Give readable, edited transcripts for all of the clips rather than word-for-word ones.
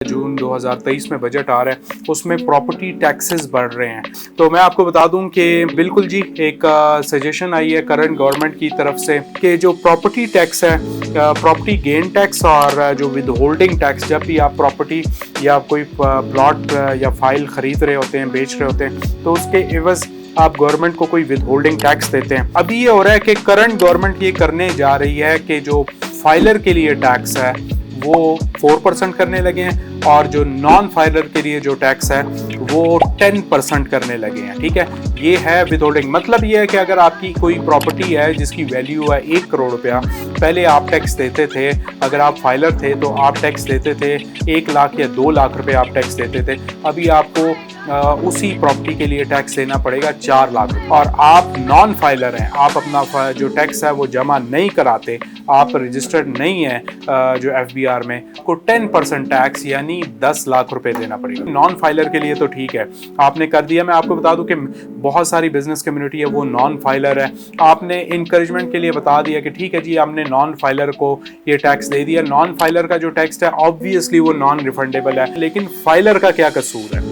जून 2023 में बजट आ रहा है, उसमें प्रॉपर्टी टैक्सेस बढ़ रहे हैं। तो मैं आपको बता दूं कि बिल्कुल जी एक सजेशन आई है करंट गवर्नमेंट की तरफ से कि जो प्रॉपर्टी टैक्स है, प्रॉपर्टी गेन टैक्स और जो विद होल्डिंग टैक्स, जब भी आप प्रॉपर्टी या कोई प्लॉट या फाइल खरीद रहे होते हैं, बेच रहे होते हैं, तो उसके एवज आप गवर्नमेंट को कोई विद होल्डिंग टैक्स देते हैं। अभी ये हो रहा है कि करंट गवर्नमेंट ये करने जा रही है कि जो फाइलर के लिए टैक्स है वो 4% करने लगे हैं और जो नॉन फाइलर के लिए जो टैक्स है वो 10% करने लगे हैं। ठीक है, ये है विद होल्डिंग। मतलब ये है कि अगर आपकी कोई प्रॉपर्टी है जिसकी वैल्यू है 1 करोड़ रुपया, पहले आप टैक्स देते थे, अगर आप फाइलर थे तो आप टैक्स देते थे 1 लाख या 2 लाख रुपए आप टैक्स देते थे। अभी आपको उसी प्रॉपर्टी के लिए टैक्स देना पड़ेगा 4 लाख रुपए। और आप नॉन फाइलर हैं, आप अपना जो टैक्स है वो जमा नहीं कराते, आप रजिस्टर्ड नहीं है जो FBR में, को 10% टैक्स यानी 10 लाख रुपए देना पड़ेगा। नॉन फाइलर के लिए तो ठीक है, आपने कर दिया। मैं आपको बता दूं कि बहुत सारी बिजनेस कम्युनिटी है वो नॉन फाइलर है, आपने इंकरेजमेंट के लिए बता दिया कि ठीक है जी हमने नॉन फाइलर को ये टैक्स दे दिया। नॉन फाइलर का जो टैक्स है ऑब्वियसली वो नॉन रिफंडेबल है, लेकिन फाइलर का क्या कसूर है?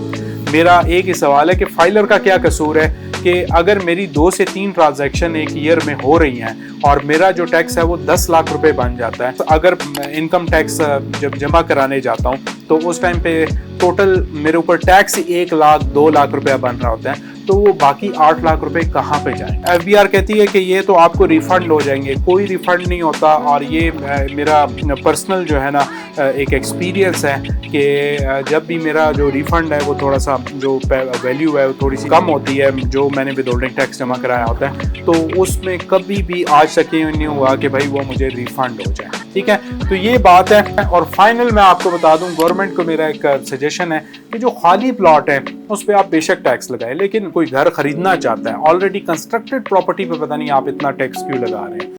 मेरा एक ही सवाल है कि फाइलर का क्या कसूर है कि अगर मेरी 2 से 3 ट्रांजैक्शन एक ईयर में हो रही हैं और मेरा जो टैक्स है वो 10 लाख रुपए बन जाता है, तो अगर इनकम टैक्स जब जमा कराने जाता हूँ तो उस टाइम पे टोटल मेरे ऊपर टैक्स 1 लाख 2 लाख रुपया बन रहा होता है, तो वो बाकी 8 लाख रुपए कहाँ पे जाएं? FBR कहती है कि ये तो आपको रिफंड हो जाएंगे। कोई रिफंड नहीं होता। और ये मेरा पर्सनल जो है ना एक एक्सपीरियंस है कि जब भी मेरा जो रिफंड है वो थोड़ा सा जो वैल्यू है वो थोड़ी सी कम होती है जो मैंने विद होल्डिंग टैक्स जमा कराया होता है, तो उसमें कभी भी आज तक ये नहीं हुआ कि भाई वो मुझे रिफंड हो जाए। ठीक है, तो ये बात है। और फाइनल मैं आपको बता दूं, गवर्नमेंट को मेरा एक सजेशन है कि जो खाली प्लॉट है उस पर आप बेशक टैक्स लगाएं, लेकिन कोई घर खरीदना चाहता है ऑलरेडी कंस्ट्रक्टेड प्रॉपर्टी पे पता नहीं आप इतना टैक्स क्यों लगा रहे हैं।